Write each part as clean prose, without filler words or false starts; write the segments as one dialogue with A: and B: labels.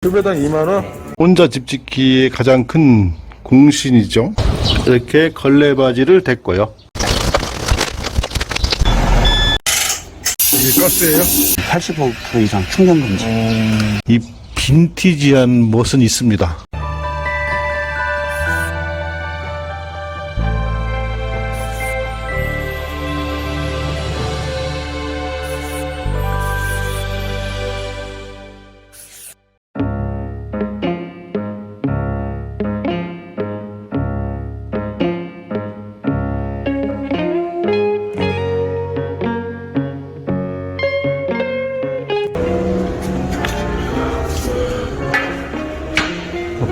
A: 큐베당 2만원? 혼자 집 짓기의 가장 큰 공신이죠. 이렇게 걸레바지를 댔고요. 이게 가스예요?
B: 85% 이상 충전 금지.
A: 이 빈티지한 멋은 있습니다.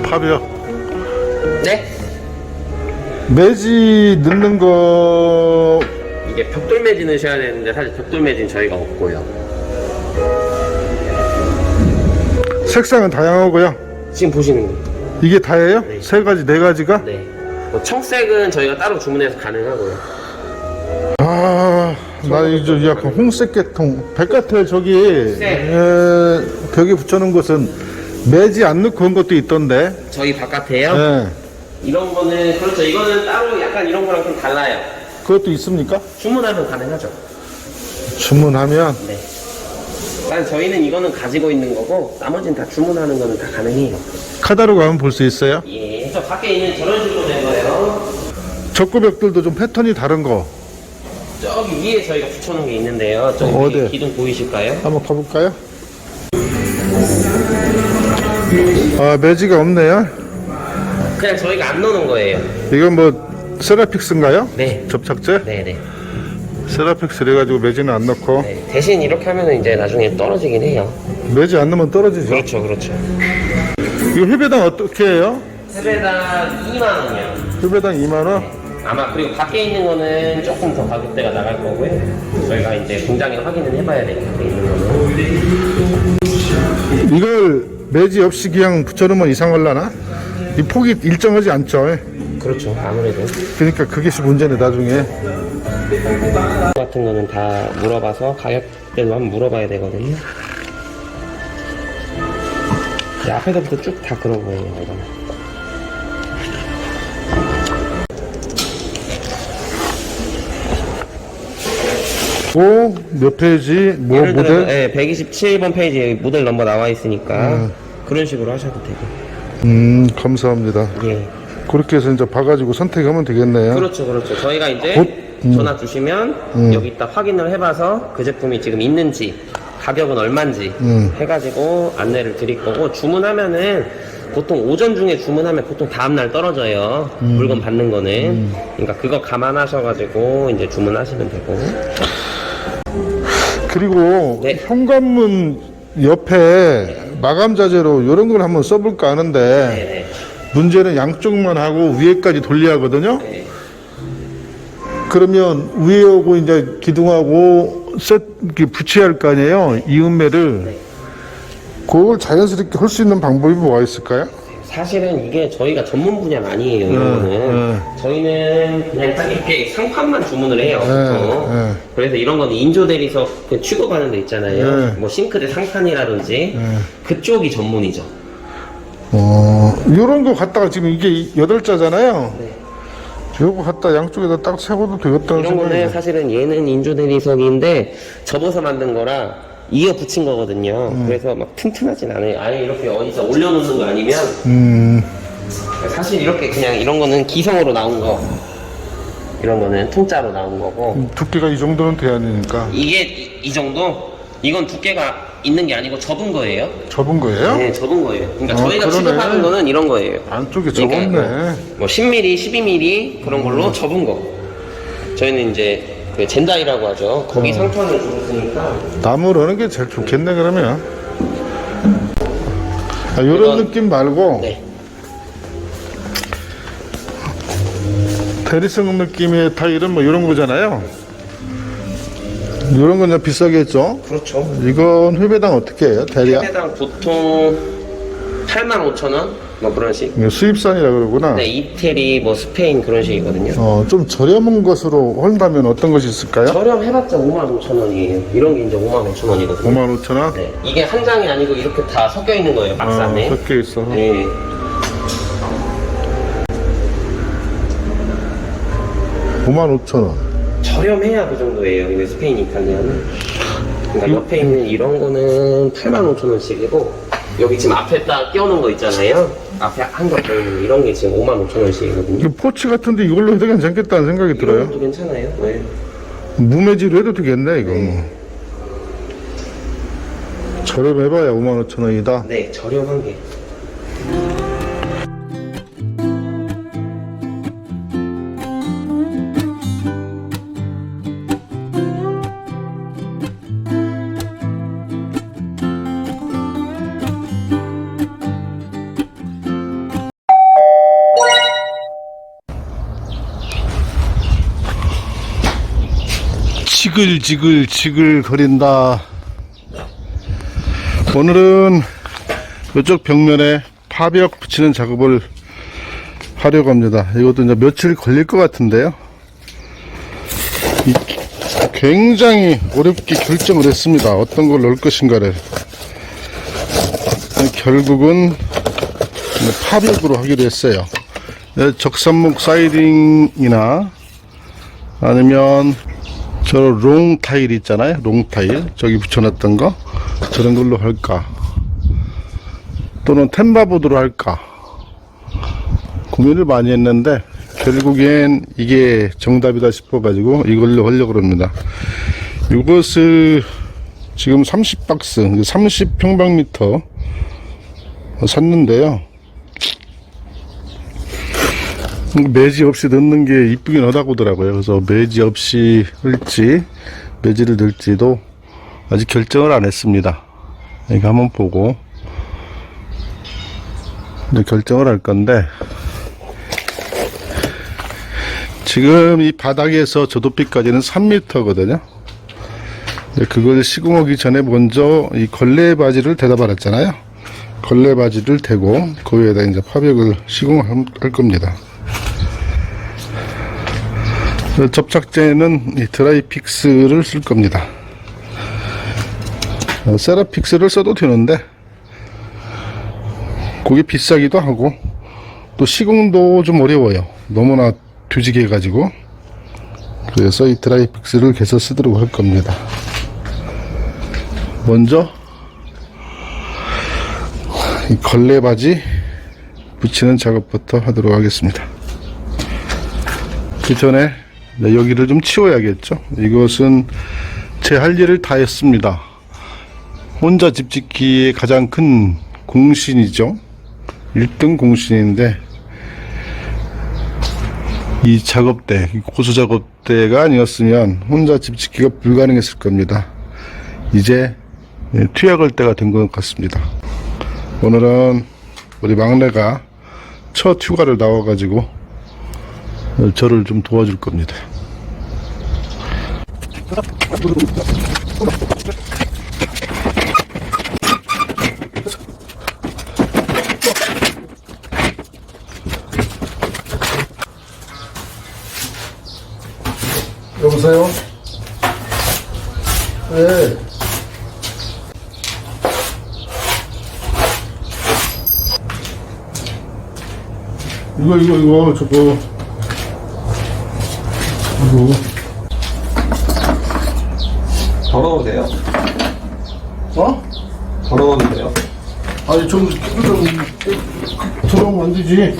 A: 팝이요.
C: 네?
A: 매지 넣는 거
C: 이게 벽돌 매진 넣으셔야 되는데 사실 벽돌 매진 저희가 없고요.
A: 색상은 다양하고요.
C: 지금 보시는 거.
A: 이게 다예요?
C: 네.
A: 세 가지, 네 가지가?
C: 네. 뭐 청색은 저희가 따로 주문해서 가능하고요.
A: 아, 나 이제 약간 홍색 계통. 백같아 저기
C: 네.
A: 벽에 붙여놓은 것은 매지 안 넣고 한 것도 있던데.
C: 저희 바깥에요?
A: 네.
C: 이런 거는 그렇죠. 이거는 따로 약간 이런 거랑 좀 달라요.
A: 그것도 있습니까?
C: 주문하면 가능하죠.
A: 주문하면.
C: 네. 일단 저희는 이거는 가지고 있는 거고 나머지는 다 주문하는 거는 다 가능해요.
A: 카다로 가면 볼 수 있어요.
C: 예. 저 밖에 있는 저런 식으로 된 거예요.
A: 적구벽들도 좀 패턴이 다른 거.
C: 저기 위에 저희가 붙여놓은 게 있는데요. 저기
A: 어디?
C: 기둥 보이실까요?
A: 한번 가볼까요? 아, 매지가 없네요.
C: 그냥 저희가 안 넣는 거예요.
A: 이건 뭐 세라픽스인가요?
C: 네.
A: 접착제?
C: 네네.
A: 세라픽스 이래가지고 매지는 안 넣고.
C: 네. 대신 이렇게 하면은 이제 나중에 떨어지긴 해요.
A: 매지 안 넣으면 떨어지죠.
C: 그렇죠, 그렇죠.
A: 이거 회배당 어떻게 해요?
C: 세배당 2만 원이요.
A: 회배당 2만원?
C: 아마 그리고 밖에 있는 거는 조금 더 가격대가 나갈 거고요. 저희가 이제 공장에 확인을 해봐야 돼요. 밖에 있는 거는.
A: 이걸 매지 없이 그냥 붙여놓으면 이상할라나? 이 폭이 일정하지 않죠.
C: 그렇죠, 아무래도.
A: 그러니까 그게 문제네 나중에.
C: 같은 거는 다 물어봐서 가격대도 한번 물어봐야 되거든요. 네, 앞에서부터 쭉 다 그런 거예요, 이거는.
A: 오, 몇 페이지? 뭐
C: 예를 들어서,
A: 모델?
C: 네, 127번 페이지에 모델 넘버 나와 있으니까 그런 식으로 하셔도 되고.
A: 감사합니다.
C: 예.
A: 그렇게 해서 이제 봐가지고 선택하면 되겠네요.
C: 그렇죠, 그렇죠. 저희가 이제
A: 곧?
C: 전화 주시면 여기 있다 확인을 해봐서 그 제품이 지금 있는지 가격은 얼마인지 해가지고 안내를 드릴 거고, 주문하면은 보통 오전 중에 주문하면 보통 다음날 떨어져요. 물건 받는 거는. 그러니까 그거 감안하셔가지고 이제 주문하시면 되고.
A: 그리고
C: 네.
A: 현관문 옆에 마감 자재로 이런 걸 한번 써볼까 하는데
C: 네네.
A: 문제는 양쪽만 하고 위에까지 돌려야 하거든요.
C: 네.
A: 그러면 위에 오고 이제 기둥하고 이렇게 붙여야 할 거 아니에요. 이음매를.
C: 네.
A: 그걸 자연스럽게 할 수 있는 방법이 뭐가 있을까요?
C: 사실은 이게 저희가 전문 분야는 아니에요, 이런 거는. 저희는 그냥 딱 이렇게 상판만 주문을 해요, 보통. 그래서 이런 거는 인조 대리석 그 취급하는 데 있잖아요. 뭐 싱크대 상판이라든지. 그쪽이 전문이죠.
A: 이런 거 갖다가 지금 이게 8자잖아요.
C: 네.
A: 요거 갖다 양쪽에다 딱 세워도 되겠다는
C: 이런 거는
A: 생각이.
C: 사실은 얘는 인조 대리석인데 접어서 만든 거라 이어 붙인 거거든요. 그래서 막 튼튼하진 않아요. 아예 이렇게 어디서 올려놓는 거 아니면 사실 이렇게 그냥 이런 거는 기성으로 나온 거, 이런 거는 통짜로 나온 거고,
A: 두께가 이 정도는 돼야 되니까.
C: 이게 이 정도? 이건 두께가 있는 게 아니고 접은 거예요.
A: 접은 거예요?
C: 네, 접은 거예요. 그러니까 저희가
A: 그러네.
C: 취급하는 거는 이런 거예요.
A: 안쪽에
C: 그러니까
A: 접었네.
C: 뭐 10mm, 12mm 그런 걸로 접은 거. 저희는 이제 그 젠다이라고 하죠. 거기 상판을 주고 쓰니까.
A: 나무로 하는 게 제일 좋겠네 그러면. 요런
C: 이건-
A: 느낌 말고
C: 네.
A: 대리석 느낌의 타일은 뭐 이런 거잖아요. 이런 건 좀 비싸겠죠?
C: 그렇죠.
A: 이건 회배당 어떻게 해요? 대략?
C: 세대당 보통 85,000원? 뭐 그런 식.
A: 이거 수입산이라 그러구나.
C: 네, 이태리, 뭐 스페인 그런 식이거든요.
A: 좀 저렴한 것으로 한다면 어떤 것이 있을까요?
C: 저렴 해봤자 55,000원이에요. 이런 게 이제 55,000원이거든요.
A: 55,000원?
C: 네, 이게 한 장이 아니고 이렇게 다 섞여 있는 거예요, 박스 안에.
A: 섞여 있어.
C: 네.
A: 55,000원.
C: 저렴해야 그 정도예요. 이게 스페인, 이탈리아는. 그러니까 옆에 있는 이런 거는 85,000원씩이고, 여기 지금 앞에 딱 껴놓은 거 있잖아요. 앞에 한겹 보이는 이런 게 지금 55,000원씩이거든요.
A: 이거 포치 같은데 이걸로 해도 괜찮겠다는 생각이 들어요.
C: 이것도 괜찮아요. 네.
A: 무매지로 해도 되겠네, 이거. 저렴해봐야 55,000원이다.
C: 네, 저렴한 게.
A: 지글지글 거린다. 오늘은 이쪽 벽면에 파벽 붙이는 작업을 하려고 합니다. 이것도 이제 며칠 걸릴 것 같은데요. 굉장히 어렵게 결정을 했습니다. 어떤 걸 넣을 것인가를. 결국은 파벽으로 하기로 했어요. 적산목 사이딩이나 아니면 저 롱 타일 있잖아요. 롱 타일 저기 붙여놨던 거 저런 걸로 할까, 또는 템바보드로 할까 고민을 많이 했는데 결국엔 이게 정답이다 싶어가지고 이걸로 하려고 합니다. 이것을 지금 30박스 30평방미터 샀는데요. 매지 없이 넣는 게 이쁘긴 하다고 하더라고요. 그래서 매지 없이 할지 매지를 넣을지도 아직 결정을 안 했습니다. 이거 한번 보고 이제 결정을 할 건데, 지금 이 바닥에서 저 높이까지는 3m거든요. 그걸 시공하기 전에 먼저 이 걸레 바지를 대다 발랐잖아요. 걸레 바지를 대고 그 위에다 이제 파벽을 시공할 겁니다. 접착제는 이 드라이픽스를 쓸 겁니다. 세라픽스를 써도 되는데 그게 비싸기도 하고 또 시공도 좀 어려워요. 너무나 뒤지게 해가지고. 그래서 이 드라이픽스를 계속 쓰도록 할 겁니다. 먼저 이 걸레 바지 붙이는 작업부터 하도록 하겠습니다. 그 전에 여기를 좀 치워야겠죠. 이것은 제 할 일을 다 했습니다. 혼자 집 짓기의 가장 큰 공신이죠. 1등 공신인데, 이 작업대, 고수 작업대가 아니었으면 혼자 집 짓기가 불가능했을 겁니다. 이제 투약할 때가 된 것 같습니다. 오늘은 우리 막내가 첫 휴가를 나와가지고 저를 좀 도와줄 겁니다. 여보세요? 네. 이거, 저거. 이거.
D: 더러워도 돼요?
A: 어?
D: 더러워도 돼요?
A: 아니, 좀 들어오면 안 되지.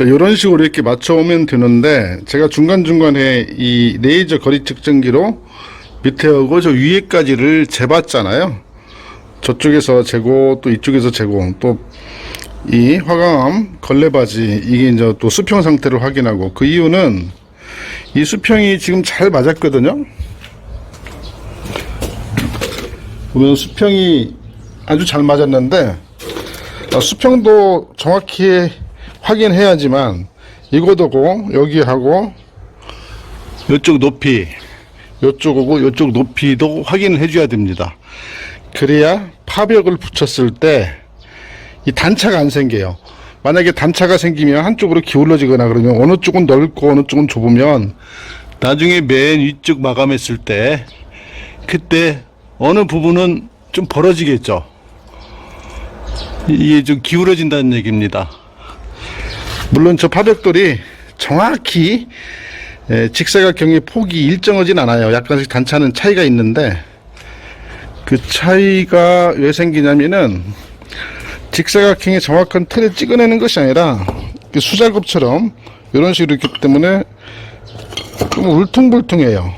A: 이런 식으로 이렇게 맞춰오면 되는데, 제가 중간중간에 이 레이저 거리 측정기로 밑에하고 저 위에까지를 재봤잖아요. 저쪽에서 재고, 또 이쪽에서 재고, 또 이 화강암 걸레바지, 이게 이제 또 수평 상태를 확인하고, 그 이유는 이 수평이 지금 잘 맞았거든요. 보면 수평이 아주 잘 맞았는데, 수평도 정확히 확인해야지만 이거도고 여기하고 이쪽 높이, 이쪽하고 이쪽 높이도 확인을 해줘야 됩니다. 그래야 파벽을 붙였을 때 이 단차가 안 생겨요. 만약에 단차가 생기면 한쪽으로 기울어지거나 그러면 어느 쪽은 넓고 어느 쪽은 좁으면 나중에 맨 위쪽 마감했을 때 그때 어느 부분은 좀 벌어지겠죠. 이게 좀 기울어진다는 얘기입니다. 물론 저 파벽돌이 정확히 직사각형의 폭이 일정하진 않아요. 약간씩 단차는 차이가 있는데, 그 차이가 왜 생기냐면은 직사각형의 정확한 틀을 찍어내는 것이 아니라 수작업처럼 이런 식으로 있기 때문에 좀 울퉁불퉁해요.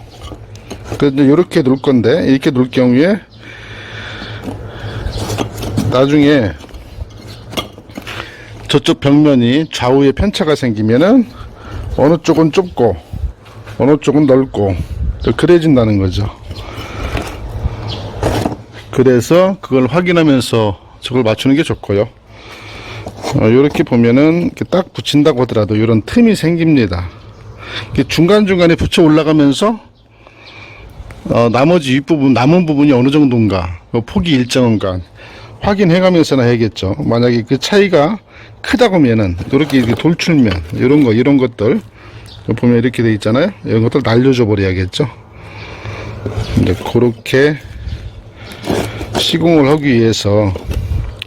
A: 그래서 이렇게 놓을 건데, 이렇게 놓을 경우에 나중에 저쪽 벽면이 좌우에 편차가 생기면은 어느 쪽은 좁고 어느 쪽은 넓고 그래진다는 거죠. 그래서 그걸 확인하면서 저걸 맞추는 게 좋고요. 이렇게 보면은 이렇게 딱 붙인다고 하더라도 이런 틈이 생깁니다. 중간중간에 붙여 올라가면서 나머지 윗부분, 남은 부분이 어느 정도인가, 폭이 일정한가 확인해가면서나 해야겠죠. 만약에 그 차이가 크다고 하면은 이렇게 돌출면 이런 것들 보면 이렇게 돼 있잖아요. 이런 것들 날려줘 버려야겠죠. 이제 그렇게 시공을 하기 위해서,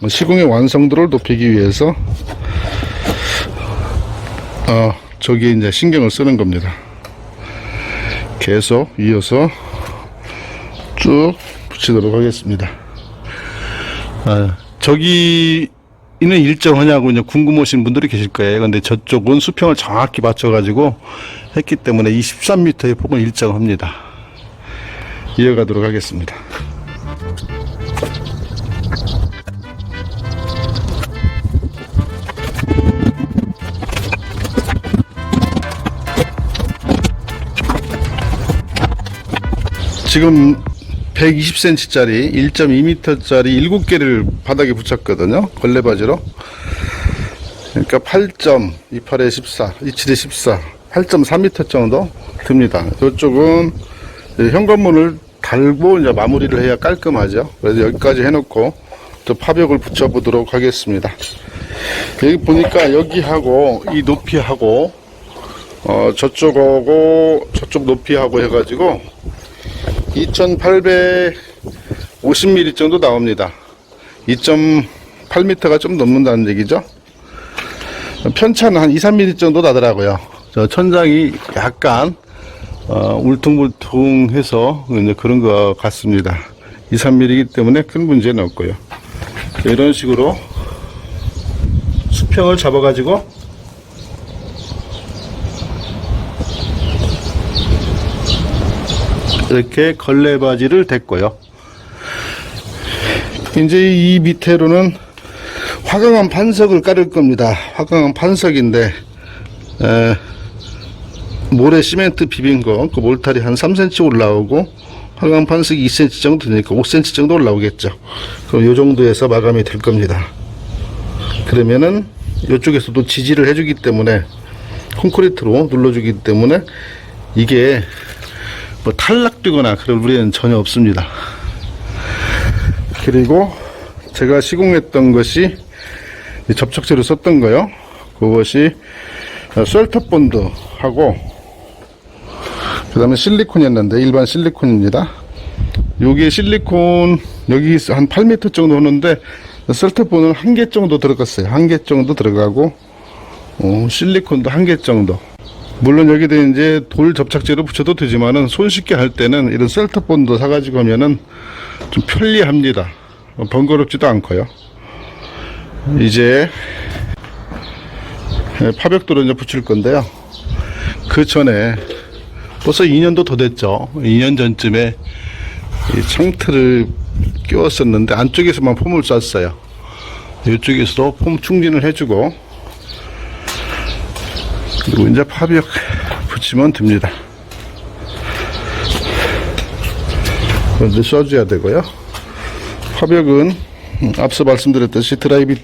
A: 시공의 완성도를 높이기 위해서 저기에 이제 신경을 쓰는 겁니다. 계속 이어서 쭉 붙이도록 하겠습니다. 저기는 일정하냐고 이제 궁금하신 분들이 계실 거예요. 근데 저쪽은 수평을 정확히 맞춰가지고 했기 때문에 이 13m의 폭은 일정합니다. 이어가도록 하겠습니다. 지금 120cm짜리 1.2m짜리 7개를 바닥에 붙였거든요. 걸레바지로. 그러니까 8.28에 14, 27에 14, 8.3m 정도 듭니다. 이쪽은 현관문을 달고 이제 마무리를 해야 깔끔하죠. 그래서 여기까지 해놓고 또 파벽을 붙여보도록 하겠습니다. 여기 보니까 여기하고 이 높이하고 저쪽하고 저쪽 높이하고 해가지고 2850mm 정도 나옵니다. 2.8m가 좀 넘는다는 얘기죠. 편차는 한 2-3mm 정도 나더라고요. 저 천장이 약간 울퉁불퉁해서 이제 그런 것 같습니다. 2-3mm이기 때문에 큰 문제는 없고요. 이런 식으로 수평을 잡아가지고 이렇게 걸레바지를 댔고요. 이제 이 밑에로는 화강암 판석을 깔을 겁니다. 화강암 판석인데 모래 시멘트 비빈 거, 그 몰탈이 한 3cm 올라오고 화강암 판석이 2cm 정도 되니까 5cm 정도 올라오겠죠. 그럼 이 정도에서 마감이 될 겁니다. 그러면은 이쪽에서도 지지를 해주기 때문에, 콘크리트로 눌러주기 때문에 이게 뭐 탈락되거나 그럴 우려는 전혀 없습니다. 그리고 제가 시공했던 것이 접착제로 썼던 거요. 그것이 셀터본드하고 그 다음에 실리콘이었는데 일반 실리콘입니다. 요게 실리콘 여기 한 8m 정도 오는데 셀터본은 1개 정도 들어갔어요. 1개 정도 들어가고 실리콘도 1개 정도. 물론 여기다 이제 돌 접착제로 붙여도 되지만은 손쉽게 할 때는 이런 셀터본드 사가지고 하면은 좀 편리합니다. 번거롭지도 않고요. 이제 파벽돌을 이제 붙일 건데요. 그 전에 벌써 2년도 더 됐죠. 2년 전쯤에 이 창틀을 끼웠었는데 안쪽에서만 폼을 쐈어요. 이쪽에서도 폼 충진을 해주고, 그리고 이제 파벽 붙이면 됩니다. 그런데 쏴줘야 되고요. 파벽은 앞서 말씀드렸듯이 드라이비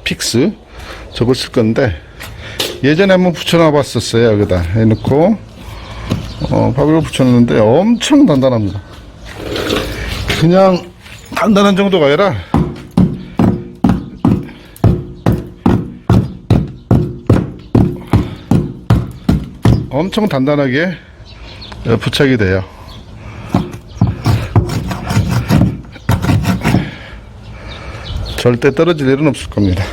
A: 픽스 저거 쓸 건데, 예전에 한번 붙여놔 봤었어요. 여기다 해놓고 파벽을 붙여놨는데 엄청 단단합니다. 그냥 단단한 정도가 아니라 엄청 단단하게 부착이 돼요. 절대 떨어질 일은 없을 겁니다.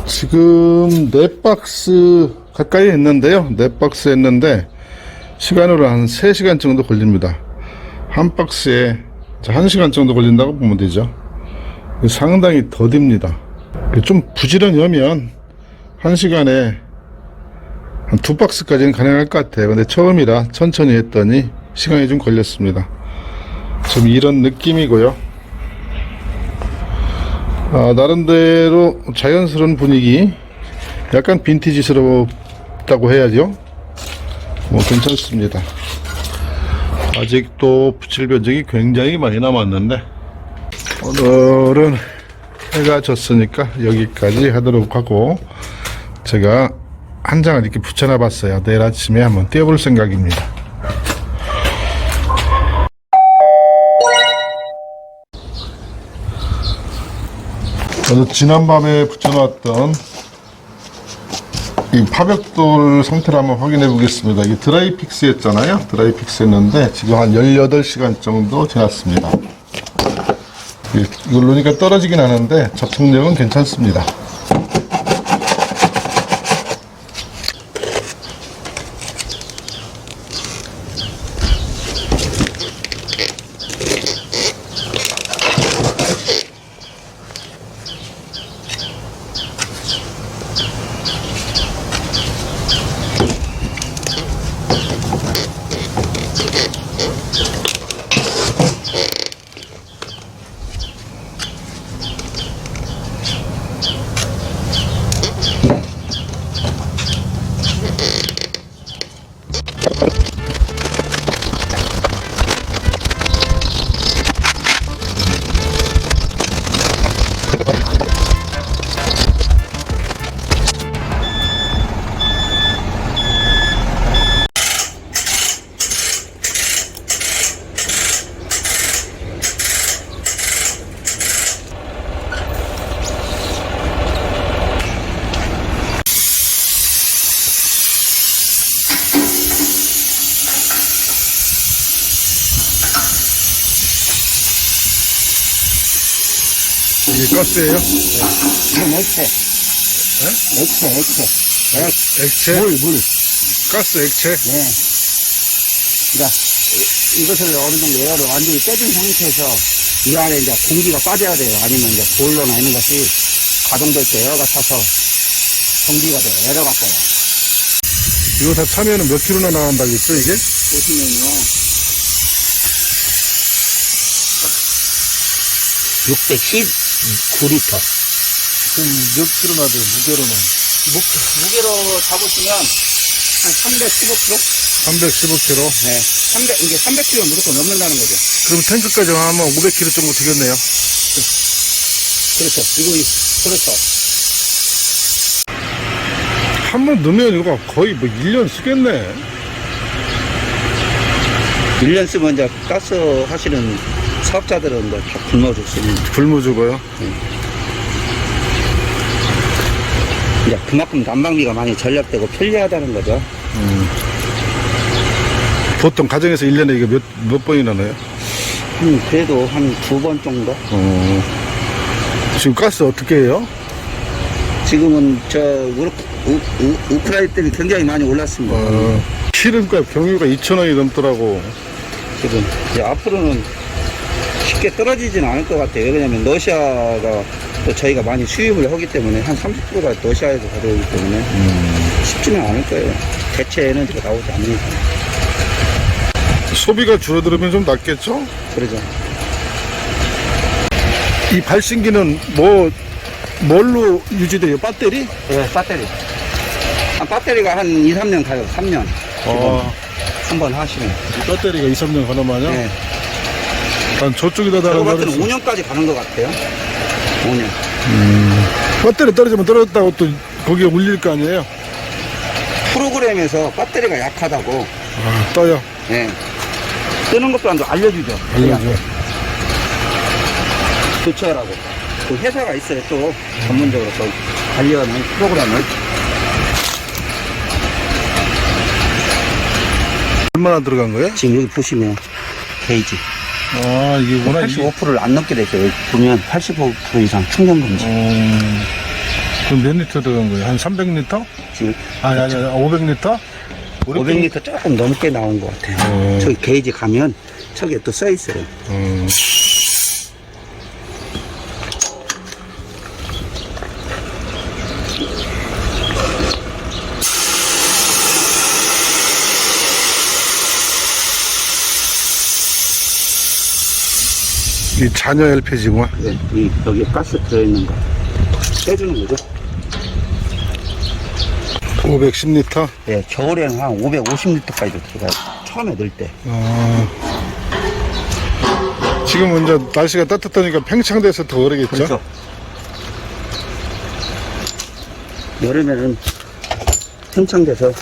A: 지금 4박스 가까이 했는데요. 4박스 했는데 시간으로 한 3시간 정도 걸립니다. 한 박스에 1시간 정도 걸린다고 보면 되죠. 상당히 더딥니다. 좀 부지런히 하면 1시간에 한 2박스까지는 가능할 것 같아요. 근데 처음이라 천천히 했더니 시간이 좀 걸렸습니다. 좀 이런 느낌이고요. 나름대로 자연스러운 분위기, 약간 빈티지스럽다고 해야죠. 뭐 괜찮습니다. 아직도 붙일 변적이 굉장히 많이 남았는데, 오늘은 해가 졌으니까 여기까지 하도록 하고, 제가 한 장을 이렇게 붙여놔 봤어요. 내일 아침에 한번 띄워볼 생각입니다. 지난밤에 붙여놨던 이 파벽돌 상태를 한번 확인해 보겠습니다. 이게 드라이 픽스 했잖아요. 드라이 픽스 했는데 지금 한 18시간 정도 지났습니다. 이걸 놓으니까 떨어지긴 하는데 접착력은 괜찮습니다. 가스예요?
B: 이건 액체.
A: 액체?
B: 물.
A: 가스 액체?
B: 네. 그러니까 이것을 어느 정도 에어를 완전히 빼준 상태에서 이 안에 이제 공기가 빠져야 돼요. 아니면 이제 보일러나 이런 것이 가동될 때 에어가 차서 공기가 돼요. 에러가 떠요.
A: 이거 다 차면은 몇 킬로나 나간다겠죠, 이게?
B: 보시면요. 619리터.
A: 그럼 몇 킬로나 돼요, 무게로는?
B: 무게로 잡으시면 한 315kg?
A: 315킬로?
B: 네. 이게 300kg 무조건 넘는다는 거죠.
A: 그럼 탱크까지 하면 500킬로 정도 되겠네요.
B: 그렇죠. 그렇죠.
A: 한 번 넣으면 이거 거의 뭐 1년 쓰겠네.
B: 1년 쓰면 이제 가스 하시는 사업자들은 이제 다 굶어 죽습니다.
A: 굶어 죽어요?
B: 이제 그만큼 난방비가 많이 절약되고 편리하다는 거죠.
A: 보통 가정에서 1년에 이게 몇 번이나 넣어요?
B: 그래도 한 2번 정도?
A: 지금 가스 어떻게 해요?
B: 지금은 우크라이나 때문에 굉장히 많이 올랐습니다.
A: 기름값 경유가 2,000원이 넘더라고.
B: 지금 이제 앞으로는 쉽게 떨어지지는 않을 것 같아요. 왜냐면 러시아가 또 저희가 많이 수입을 하기 때문에 한 30%가 러시아에서 가져오기 때문에 쉽지는 않을 거예요. 대체 에너지가 나오지 않으니까.
A: 소비가 줄어들으면 좀 낫겠죠?
B: 그러죠.
A: 이 발신기는 뭘로 유지돼요? 배터리?
B: 네, 배터리. 배터리가 한 2, 3년 가요. 3년. 한번 하시면.
A: 배터리가 2, 3년 가나마요?
B: 네.
A: 난 저쪽에다
B: 제가
A: 달아서.
B: 봤을 때는 5년까지 가는 것 같아요. 5년.
A: 배터리 떨어지면 떨어졌다고 또 거기에 울릴 거 아니에요?
B: 프로그램에서 배터리가 약하다고.
A: 떠요.
B: 네. 뜨는 것도 안 알려주죠.
A: 알려줘.
B: 교체하라고. 그 회사가 있어요, 또. 전문적으로 또 관리하는 프로그램을.
A: 얼마나 들어간 거예요?
B: 지금 여기 보시면 게이지.
A: 이게구나.
B: 85%를 안 넘게 됐어요. 여기 보면 85% 이상 충전 금지.
A: 그럼 몇 리터 들어간 거예요? 한 300리터?
B: 지금
A: 아니, 500리터?
B: 500리터 조금 넘게 나온 것 같아요. 저기 게이지 가면 저기에 또 써 있어요.
A: 이 잔여 LPG구나.
B: 네, 여기 가스 들어있는 거 빼주는 거죠.
A: 510리터?
B: 네, 겨울에는 한 550리터까지도 들어가요. 처음에 넣을 때.
A: 지금은 이제 날씨가 따뜻하니까 팽창돼서 더 그러겠죠?
B: 그렇죠. 여름에는 팽창돼서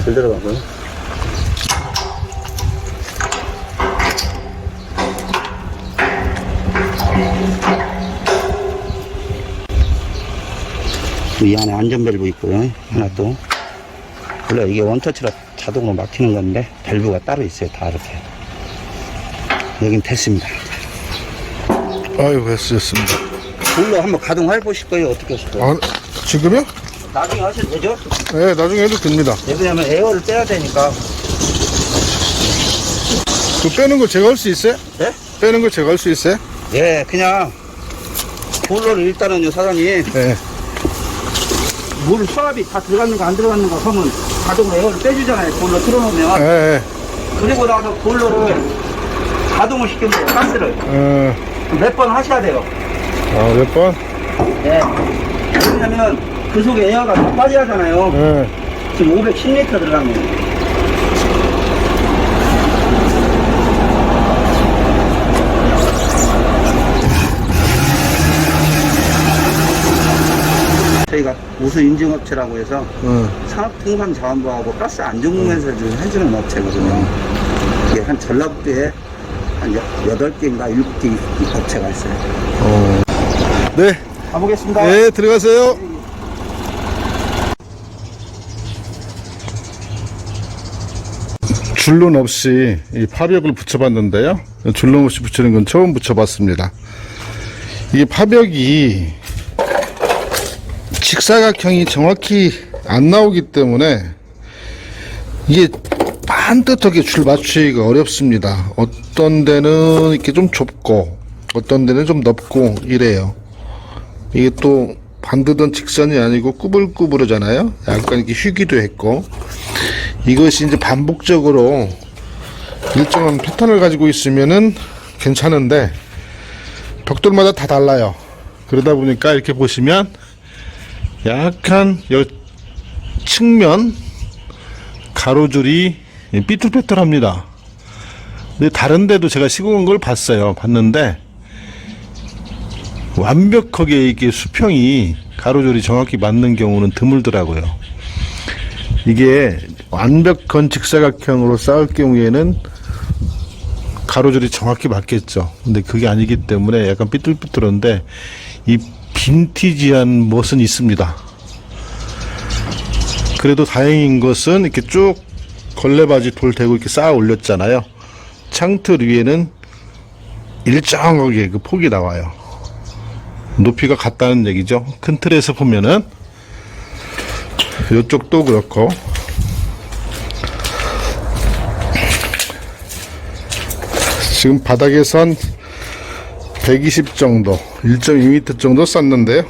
B: 덜 들어가고요. 이 안에 안전밸브 있고요. 하나 또. 원래 이게 원터치라 자동으로 막히는 건데 밸브가 따로 있어요. 다 이렇게. 여긴 됐습니다.
A: 아유, 됐습니다.
B: 보일러 한번 가동해 보실 거예요? 어떻게 하실 거예요?
A: 지금요?
B: 나중에 하셔도 되죠?
A: 네, 나중에 해도 됩니다.
B: 왜냐면 에어를 빼야 되니까.
A: 그 빼는 거 제가 할 수 있어요?
B: 네?
A: 빼는 거 제가 할 수 있어요?
B: 예, 그냥 보일러를 일단은요, 사장님.
A: 네.
B: 물 수압이 다 들어갔는 거 안 들어갔는 거 하면 자동으로 에어를 빼주잖아요. 보일러 틀어놓으면.
A: 네.
B: 그리고 나서 보일러를 가동을 시키면 돼요. 가스를. 몇 번 하셔야 돼요.
A: 몇 번?
B: 네. 왜냐면 그 속에 에어가 다 빠져야 하잖아요.
A: 네.
B: 지금 510리터 들어가면. 저희가 우수 인증업체라고 해서 산업통상자원부하고 가스 안전공사를 해주는 업체거든요. 이게 한 전라북도에 한 8개인가 7개 업체가 있어요.
A: 네.
B: 가보겠습니다.
A: 네, 들어가세요. 줄눈 없이 이 파벽을 붙여봤는데요. 줄눈 없이 붙이는 건 처음 붙여봤습니다. 이 파벽이 직사각형이 정확히 안 나오기 때문에 이게 반듯하게 줄 맞추기가 어렵습니다. 어떤 데는 이렇게 좀 좁고 어떤 데는 좀 넓고 이래요. 이게 또 반듯한 직선이 아니고 꾸불꾸불하잖아요. 약간 이렇게 휘기도 했고, 이것이 이제 반복적으로 일정한 패턴을 가지고 있으면은 괜찮은데 벽돌마다 다 달라요. 그러다 보니까 이렇게 보시면 약간 여 측면 가로줄이 삐뚤빼뚤합니다. 근데 다른 데도 제가 시공한 걸 봤는데 완벽하게 이게 수평이 가로줄이 정확히 맞는 경우는 드물더라고요. 이게 완벽한 직사각형으로 쌓을 경우에는 가로줄이 정확히 맞겠죠. 근데 그게 아니기 때문에 약간 삐뚤삐뚤한데 이 빈티지한 멋은 있습니다. 그래도 다행인 것은 이렇게 쭉 걸레바지 돌 대고 이렇게 쌓아 올렸잖아요. 창틀 위에는 일정하게 그 폭이 나와요. 높이가 같다는 얘기죠. 큰 틀에서 보면은 이쪽도 그렇고, 지금 바닥에선 120 정도, 1.2m 정도 쌌는데요.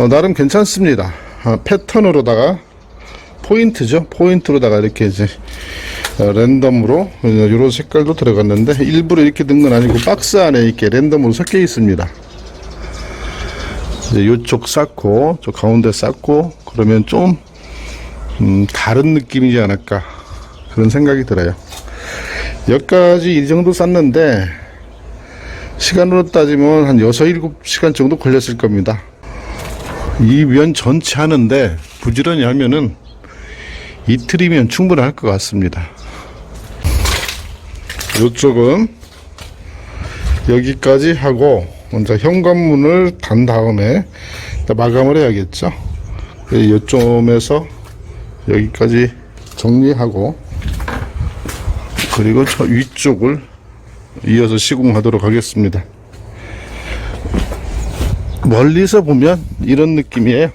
A: 나름 괜찮습니다. 패턴으로다가 포인트죠. 포인트로다가 이렇게 이제 랜덤으로 이런 색깔도 들어갔는데 일부러 이렇게 넣은 건 아니고 박스 안에 이렇게 랜덤으로 섞여 있습니다. 이제 요쪽 쌓고 저 가운데 쌓고 그러면 좀 다른 느낌이지 않을까 그런 생각이 들어요. 여기까지 이 정도 쌓는데 시간으로 따지면 한 6, 7시간 정도 걸렸을 겁니다. 이 면 전체 하는데 부지런히 하면은 이틀이면 충분할 것 같습니다. 이쪽은 여기까지 하고 먼저 현관문을 단 다음에 마감을 해야겠죠. 이쪽에서 여기까지 정리하고, 그리고 저 위쪽을 이어서 시공하도록 하겠습니다. 멀리서 보면 이런 느낌이에요.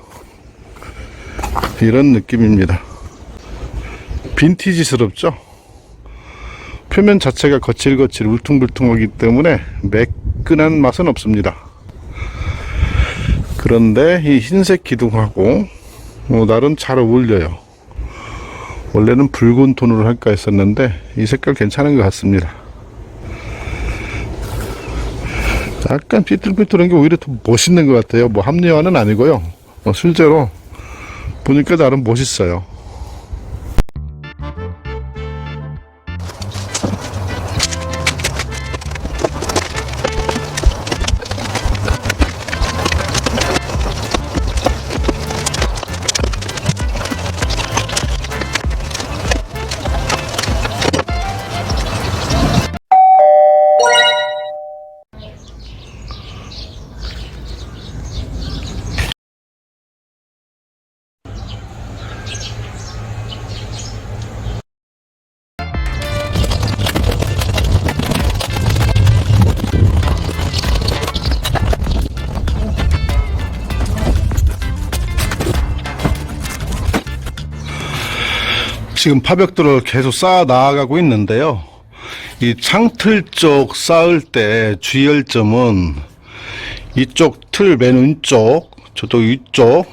A: 이런 느낌입니다. 빈티지스럽죠? 표면 자체가 거칠거칠 울퉁불퉁하기 때문에 매끈한 맛은 없습니다. 그런데 이 흰색 기둥하고 나름 잘 어울려요. 원래는 붉은 톤으로 할까 했었는데 이 색깔 괜찮은 것 같습니다. 약간 삐뚤삐뚤한 게 오히려 더 멋있는 것 같아요. 뭐 합리화는 아니고요. 실제로 보니까 나름 멋있어요. 지금 파벽들을 계속 쌓아 나아가고 있는데요. 이 창틀 쪽 쌓을 때 주의할 점은 이쪽 틀 맨 왼쪽, 저쪽 위쪽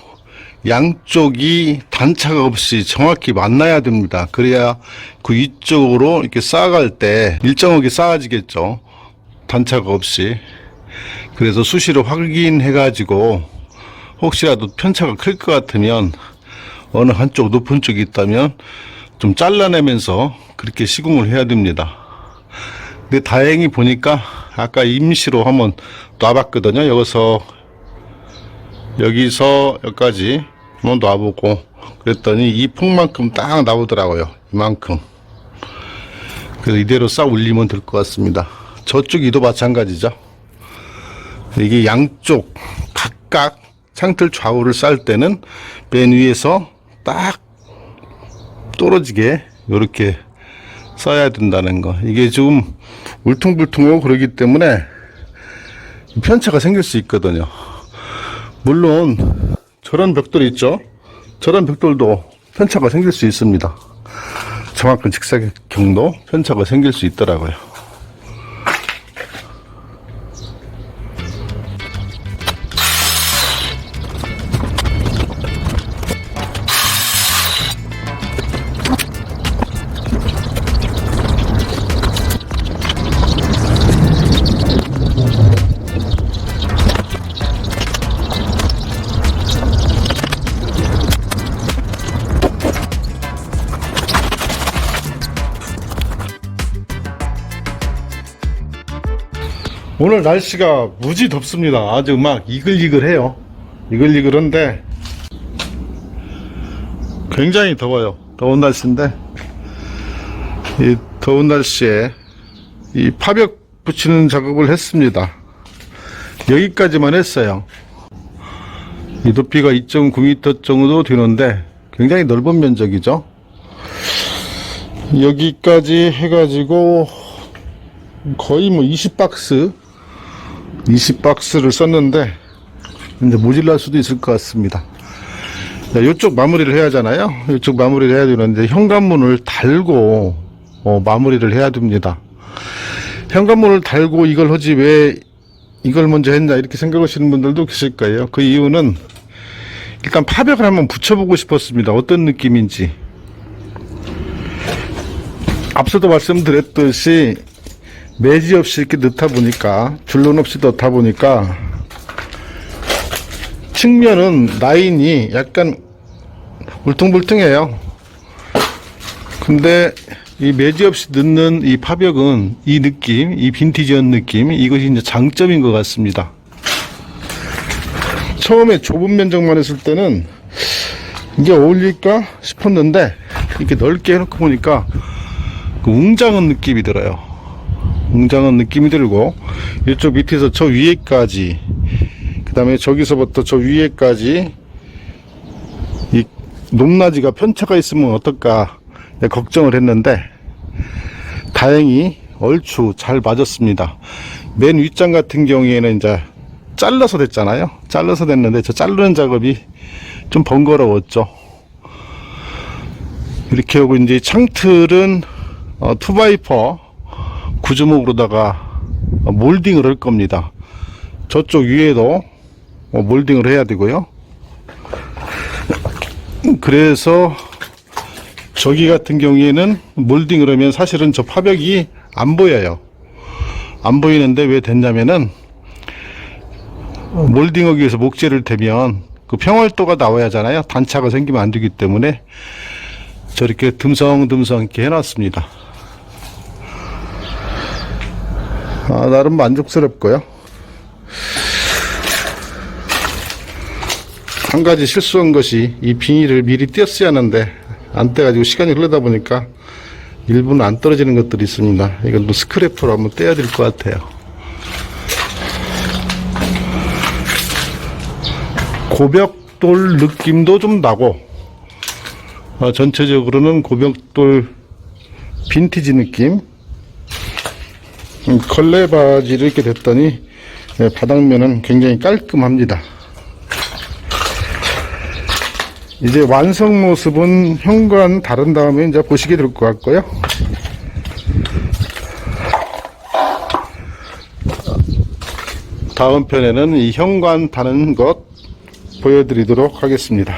A: 양쪽이 단차가 없이 정확히 만나야 됩니다. 그래야 그 위쪽으로 이렇게 쌓아갈 때 일정하게 쌓아지겠죠. 단차가 없이. 그래서 수시로 확인해 가지고 혹시라도 편차가 클 것 같으면 어느 한쪽 높은 쪽이 있다면 좀 잘라내면서 그렇게 시공을 해야 됩니다. 근데 다행히 보니까 아까 임시로 한번 놔봤거든요. 여기서 여기까지 한번 놔보고 그랬더니 이 폭만큼 딱 나오더라고요. 이만큼. 그래서 이대로 싹 올리면 될 것 같습니다. 저쪽 이도 마찬가지죠. 이게 양쪽 각각 창틀 좌우를 쌓을 때는 맨 위에서 딱 떨어지게 이렇게 써야 된다는 거. 이게 좀 울퉁불퉁하고 그러기 때문에 편차가 생길 수 있거든요. 물론 저런 벽돌 있죠? 저런 벽돌도 편차가 생길 수 있습니다. 정확한 직사각형도 편차가 생길 수 있더라고요. 오늘 날씨가 무지 덥습니다. 아주 막 이글이글해요. 이글이글한데 굉장히 더워요. 더운 날씨인데 이 더운 날씨에 이 파벽 붙이는 작업을 했습니다. 여기까지만 했어요. 이 높이가 2.9m 정도 되는데 굉장히 넓은 면적이죠. 여기까지 해가지고 거의 뭐 20박스를 썼는데 이제 모질랄 수도 있을 것 같습니다. 이쪽 마무리를 해야 하잖아요. 이쪽 마무리를 해야 되는데 현관문을 달고 마무리를 해야 됩니다. 현관문을 달고 이걸 하지 왜 이걸 먼저 했냐 이렇게 생각하시는 분들도 계실 거예요. 그 이유는 일단 파벽을 한번 붙여보고 싶었습니다. 어떤 느낌인지. 앞서도 말씀드렸듯이 매지 없이 이렇게 넣다 보니까, 줄눈 없이 넣다 보니까, 측면은 라인이 약간 울퉁불퉁해요. 근데 이 매지 없이 넣는 이 파벽은 이 느낌, 이 빈티지한 느낌, 이것이 이제 장점인 것 같습니다. 처음에 좁은 면적만 했을 때는 이게 어울릴까 싶었는데, 이렇게 넓게 해놓고 보니까, 그 웅장한 느낌이 들어요. 웅장한 느낌이 들고 이쪽 밑에서 저 위에까지 그 다음에 저기서부터 저 위에까지 이 높낮이가 편차가 있으면 어떨까 걱정을 했는데 다행히 얼추 잘 맞았습니다. 맨 윗장 같은 경우에는 이제 잘라서 됐잖아요. 잘라서 됐는데 저 자르는 작업이 좀 번거로웠죠. 이렇게 하고 이제 창틀은 2x4 구조목으로다가 몰딩을 할 겁니다. 저쪽 위에도 몰딩을 해야 되고요. 그래서 저기 같은 경우에는 몰딩을 하면 사실은 저 파벽이 안 보여요. 안 보이는데 왜 됐냐면은 몰딩하기 위해서 목재를 대면 그 평활도가 나와야 하잖아요. 단차가 생기면 안 되기 때문에 저렇게 듬성듬성 이렇게 해놨습니다. 나름 만족스럽고요. 한 가지 실수한 것이 이 비닐을 미리 떼었어야 하는데 안 떼가지고 시간이 흐르다 보니까 일부는 안 떨어지는 것들이 있습니다. 이건 또 스크래퍼로 한번 떼야 될 것 같아요. 고벽돌 느낌도 좀 나고 전체적으로는 고벽돌 빈티지 느낌. 걸레 바지를 이렇게 됐더니 바닥면은 굉장히 깔끔합니다. 이제 완성 모습은 현관 다른 다음에 이제 보시게 될 것 같고요. 다음 편에는 이 현관 다는 것 보여드리도록 하겠습니다.